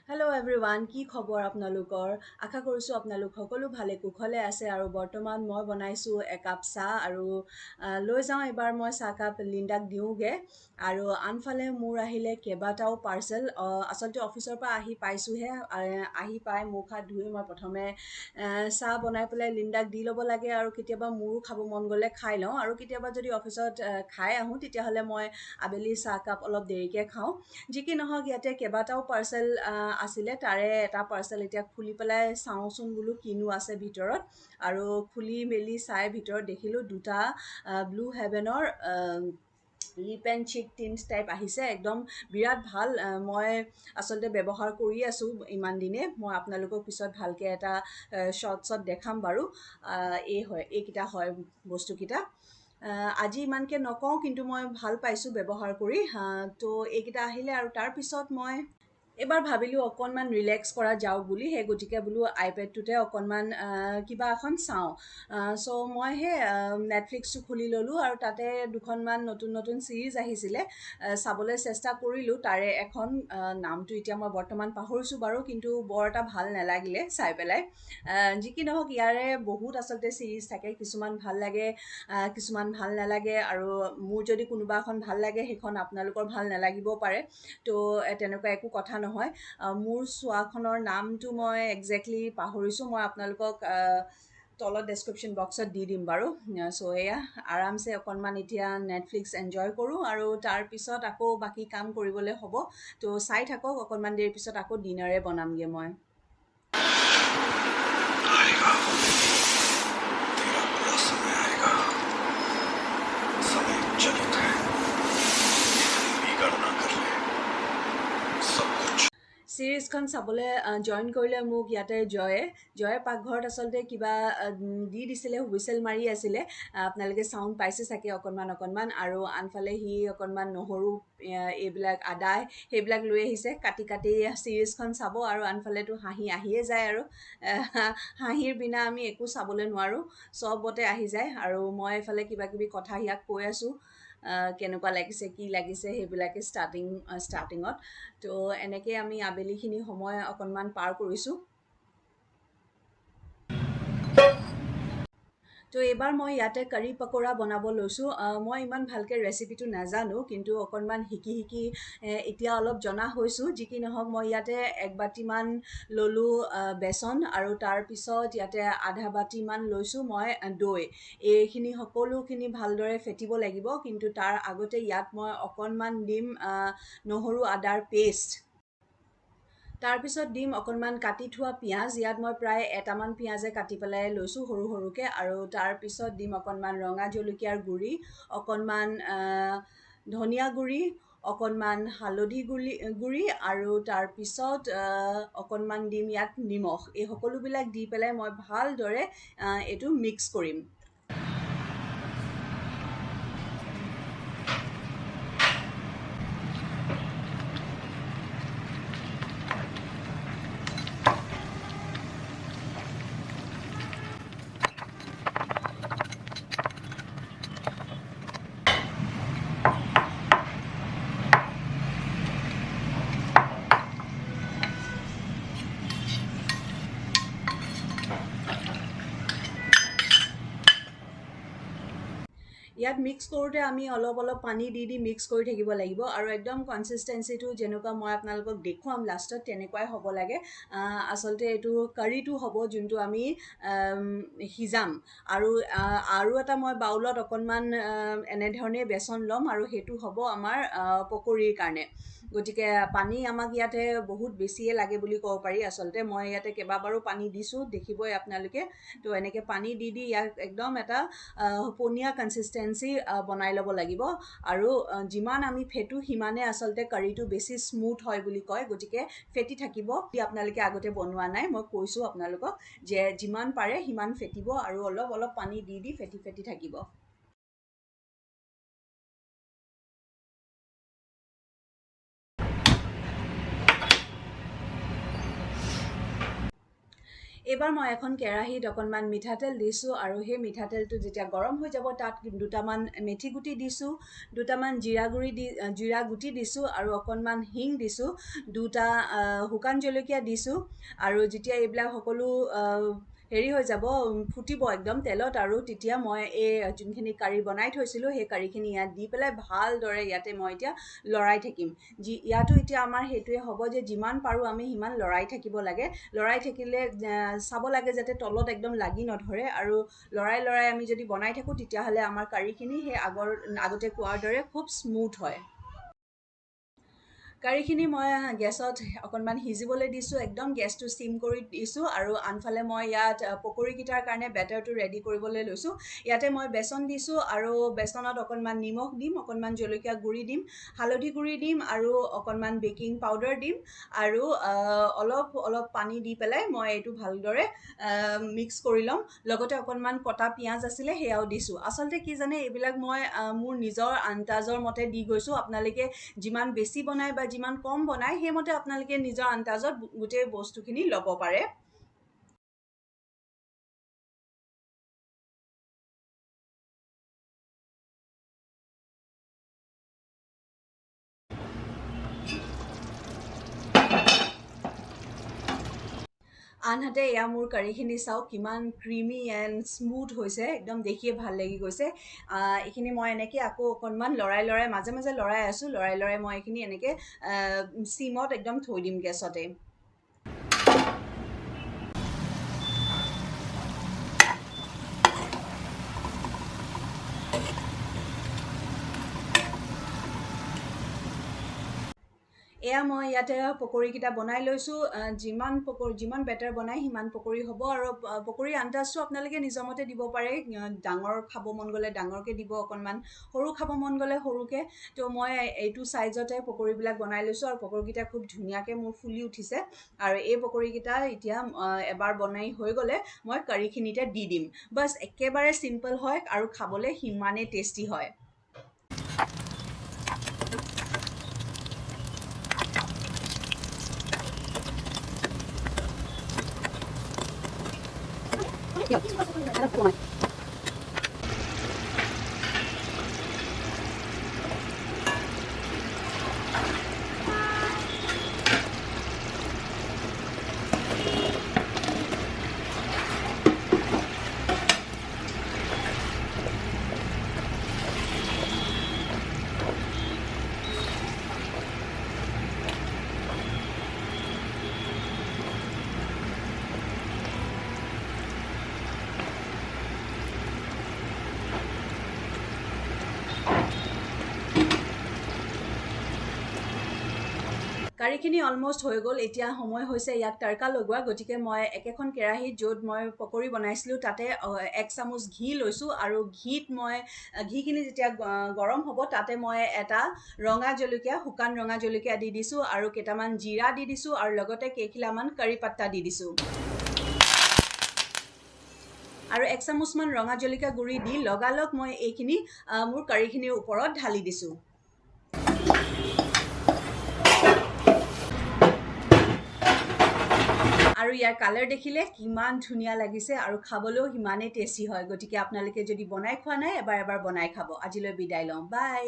Hello' everyone, কি খবৰ আপোনালোকৰ? আশা কৰিছোঁ আপোনালোক সকলো ভালে কুশলে আছে আৰু বৰ্তমান মই বনাইছোঁ একাপ চাহ আৰু লৈ যাওঁ এবাৰ মই চাহকাপ লিণ্ডাক দিওঁগৈ। আৰু আনফালে মোৰ আহিলে কেইবাটাও পাৰ্চেল। আচলতে অফিচৰ পৰা আহি পাইছোঁহে। আহি পাই মুখ হাত ধুই মই প্ৰথমে চাহ বনাই পেলাই লিণ্ডাক দি ল'ব লাগে আৰু কেতিয়াবা মোৰো খাব মন গ'লে খাই লওঁ আৰু কেতিয়াবা যদি অফিচত খাই আহোঁ তেতিয়াহ'লে মই আবেলি চাহকাপ অলপ দেৰিকৈ খাওঁ। যি কি নহওক, ইয়াতে কেইবাটাও পাৰ্চেল আছিলে। তাৰে এটা পাৰ্চেল এতিয়া খুলি পেলাই চাওঁচোন বোলো কিনো আছে ভিতৰত। আৰু খুলি মেলি চাই ভিতৰত দেখিলোঁ দুটা ব্লু হেভেনৰ লিপ এণ্ড চিক টিন্স টাইপ আহিছে। একদম বিৰাট ভাল। মই আচলতে ব্যৱহাৰ কৰি আছোঁ ইমান দিনে। মই আপোনালোকক পিছত ভালকৈ এটা শ্বৰ্টছত দেখাম বাৰু। এইকেইটা হয় বস্তুকেইটা। আজি ইমানকৈ নকওঁ, কিন্তু মই ভাল পাইছোঁ ব্যৱহাৰ কৰি। তো এইকেইটা আহিলে আৰু তাৰপিছত মই এবাৰ ভাবিলোঁ অকণমান ৰিলেক্স কৰা যাওক বুলি। সেই গতিকে বোলো আইপেডটোতে অকণমান কিবা এখন চাওঁ। চ' মই সেই নেটফ্লিক্সটো খুলি ল'লোঁ আৰু তাতে দুখনমান নতুন নতুন ছিৰিজ আহিছিলে। চাবলৈ চেষ্টা কৰিলোঁ। তাৰে এখন নামটো এতিয়া মই বৰ্তমান পাহৰিছোঁ বাৰু, কিন্তু বৰ এটা ভাল নালাগিলে চাই পেলাই। যি কি নহওক, ইয়াৰে বহুত আচলতে ছিৰিজ থাকে। কিছুমান ভাল লাগে, কিছুমান ভাল নালাগে। আৰু মোৰ যদি কোনোবা এখন ভাল লাগে সেইখন আপোনালোকৰ ভাল নালাগিবও পাৰে। তো তেনেকুৱা একো কথা নহয়। মোৰ চোৱাখনৰ নামটো মই একজেক্টলি পাহৰিছোঁ। মই আপোনালোকক তলত ডেছক্ৰিপশ্যন বক্সত দি দিম বাৰু। চ' এয়া আৰামছে অকণমান এতিয়া নেটফ্লিক্স এনজয় কৰোঁ আৰু তাৰপিছত আকৌ বাকী কাম কৰিবলৈ হ'ব। তো চাই থাকক। অকণমান দেৰিৰ পিছত আকৌ ডিনাৰে বনামগৈ মই। ছিৰিজখন চাবলৈ জইন কৰিলে মোক ইয়াতে জয়ে পাকঘৰত আচলতে কিবা দি দিছিলে, হুইচেল মাৰি আছিলে। আপোনালোকে চাউণ্ড পাইছে চাগে অকণমান। আৰু আনফালে সি অকণমান নহৰু এইবিলাক আদা সেইবিলাক লৈ আহিছে। কাটি ছিৰিজখন চাব আৰু আনফালেতো হাঁহি আহিয়ে যায় আৰু হাঁহিৰ বিনা আমি একো চাবলৈ নোৱাৰোঁ। চবতে আহি যায়। আৰু মই এইফালে কিবাকিবি কথা ইয়াক কৈ আছোঁ, কেনেকুৱা লাগিছে কি লাগিছে সেইবিলাকে ষ্টাৰ্টিঙত। তো এনেকৈ আমি আবেলিখিনি সময় অকণমান পাৰ কৰিছোঁ। তো এইবাৰ মই ইয়াতে কাৰী পকৰা বনাব লৈছোঁ। মই ইমান ভালকৈ ৰেচিপিটো নাজানো, কিন্তু অকণমান শিকি এতিয়া অলপ জনা হৈছোঁ। যি কি নহওক, মই ইয়াতে 1 বাতিমান ল'লোঁ বেচন আৰু তাৰপিছত ইয়াতে আধা বাতিমান লৈছোঁ মই দৈ। এইখিনি সকলোখিনি ভালদৰে ফেটিব লাগিব, কিন্তু তাৰ আগতে ইয়াত মই অকণমান দিম নহৰু আদাৰ পেষ্ট। তাৰপিছত দিম অকণমান কাটি থোৱা পিঁয়াজ। ইয়াত মই প্ৰায় এটামান পিঁয়াজে কাটি পেলাই লৈছোঁ সৰু সৰুকৈ। আৰু তাৰপিছত দিম অকণমান ৰঙা জলকীয়াৰ গুড়ি, অকণমান ধনিয়া গুড়ি, অকণমান হালধি গুড়ি আৰু তাৰপিছত অকণমান দিম ইয়াত নিমখ। এই সকলোবিলাক দি পেলাই মই ভালদৰে এইটো মিক্স কৰিম। ইয়াত মিক্স কৰোঁতে আমি অলপ পানী দি মিক্স কৰি থাকিব লাগিব। আৰু একদম কনচিষ্টেঞ্চিটো যেনেকুৱা মই আপোনালোকক দেখুৱাম লাষ্টত তেনেকুৱাই হ'ব লাগে। আচলতে এইটো কাৰীটো হ'ব যোনটো আমি সিজাম। আৰু এটা মই বাউলত অকণমান এনেধৰণেই বেচন ল'ম আৰু সেইটো হ'ব আমাৰ পকৰীৰ কাৰণে। গতিকে পানী আমাক ইয়াতে বহুত বেছিয়ে লাগে বুলি ক'ব পাৰি। আচলতে মই ইয়াতে কেইবাবাৰো পানী দিছোঁ, দেখিবই আপোনালোকে। তো এনেকৈ পানী দি ইয়াক একদম এটা পনীয়া কনচিষ্টেঞ্চি বনাই ল'ব লাগিব। আৰু যিমান আমি ফেটো সিমানে আচলতে কাৰীটো বেছি স্মুথ হয় বুলি কয়। গতিকে ফেটি থাকিব। আপোনালোকে আগতে বনোৱা নাই, মই কৈছোঁ আপোনালোকক যে যিমান পাৰে সিমান ফেটিব আৰু অলপ পানী দি ফেটি থাকিব। এবাৰ মই এখন কেৰাহীত অকণমান মিঠাতেল দিছোঁ আৰু সেই মিঠাতেলটো যেতিয়া গৰম হৈ যাব তাত দুটামান মেথি গুটি দিছোঁ, দুটামান জিৰা গুটি দিছোঁ আৰু অকণমান হিং দিছোঁ, দুটা শুকান জলকীয়া দিছোঁ আৰু যেতিয়া এইবিলাক সকলো হেৰি হৈ যাব, ফুটিব একদম তেলত, আৰু তেতিয়া মই এই যোনখিনি কাৰী বনাই থৈছিলোঁ সেই কাৰীখিনি ইয়াত দি পেলাই ভালদৰে ইয়াতে মই এতিয়া লৰাই থাকিম। ইয়াতো এতিয়া আমাৰ সেইটোৱে হ'ব যে যিমান পাৰোঁ আমি সিমান লৰাই থাকিব লাগে। লৰাই থাকিলে চাব লাগে যাতে তলত একদম লাগি নধৰে, আৰু লৰাই আমি যদি বনাই থাকোঁ তেতিয়াহ'লে আমাৰ কাৰীখিনি সেই আগতে কোৱাৰ দৰে খুব স্মুথ হয়। কাৰীখিনি মই গেছত অকণমান সিজিবলৈ দিছোঁ, একদম গেছটো ষ্টিম কৰি দিছোঁ, আৰু আনফালে মই ইয়াত পকৰীকেইটাৰ কাৰণে বেটাৰটো ৰেডি কৰিবলৈ লৈছোঁ। ইয়াতে মই বেচন দিছোঁ আৰু বেচনত অকণমান নিমখ দিম, অকণমান জলকীয়া গুড়ি দিম, হালধি গুড়ি দিম আৰু অকণমান বেকিং পাউডাৰ দিম, আৰু অলপ পানী দি পেলাই মই এইটো ভালদৰে মিক্স কৰি ল'ম। লগতে অকণমান কটা পিঁয়াজ আছিলে সেয়াও দিছোঁ। আচলতে কি জানে, এইবিলাক মই মোৰ নিজৰ আন্দাজৰ মতে দি গৈছোঁ। আপোনালোকে যিমান বেছি বনায় বা যিমান কম বনায় সেইমতে আপোনালোকে নিজৰ আন্দাজত গোটেই বস্তুখিনি ল'ব পাৰে। আনহাতে এয়া মোৰ কাৰীখিনি চাওক কিমান ক্ৰিমি এণ্ড স্মুথ হৈছে, একদম দেখিয়ে ভাল লাগি গৈছে। এইখিনি মই এনেকৈ আকৌ অকণমান লৰাই মাজে মাজে লৰাই আছোঁ, লৰাই মই এইখিনি এনেকৈ চিমত একদম থৈ দিম গেছতে। এয়া মই ইয়াতে পকৰীকেইটা বনাই লৈছোঁ। যিমান বেটাৰ বনাই সিমান পকৰী হ'ব, আৰু পকৰীৰ আন্দাজটো আপোনালোকে নিজৰ মতে দিব পাৰে। ডাঙৰ খাব মন গ'লে ডাঙৰকৈ দিব, অকণমান সৰু খাব মন গ'লে সৰুকৈ। তো মই এইটো চাইজতে পকৰীবিলাক বনাই লৈছোঁ, আৰু পকৰীকেইটা খুব ধুনীয়াকৈ মোৰ ফুলি উঠিছে। আৰু এই পকৰীকেইটা এতিয়া এবাৰ বনাই হৈ গ'লে মই কাৰীখিনিতে দি দিম। বাছ একেবাৰে চিম্পল হয় আৰু খাবলৈ সিমানেই টেষ্টি হয়। কাৰীখিনি অলমষ্ট হৈ গ'ল। এতিয়া সময় হৈছে ইয়াক তড়কা লগোৱা। গতিকে মই একেখন কেৰাহীত য'ত মই পকৰী বনাইছিলোঁ তাতে 1 চামুচ ঘি লৈছোঁ, আৰু ঘিখিনি যেতিয়া গৰম হ'ব তাতে মই এটা শুকান ৰঙা জলকীয়া দি দিছোঁ, আৰু কেইটামান জিৰা দি দিছোঁ, আৰু লগতে কেইখিলামান কাৰি পাত্তা দি দিছোঁ। আৰু 1 চামুচমান ৰঙা জলকীয়া গুড়ি দি লগালগ মই এইখিনি মোৰ কাৰীখিনিৰ ওপৰত ঢালি দিছোঁ। আৰু ইয়াৰ কালাৰ দেখিলে কিমান ধুনীয়া লাগিছে, আৰু খাবলৈও সিমানেই টেষ্টি হয়। গতিকে আপোনালোকে যদি বনাই খোৱা নাই এবাৰ বনাই খাব। আজিলৈ বিদায় লওঁ, বাই।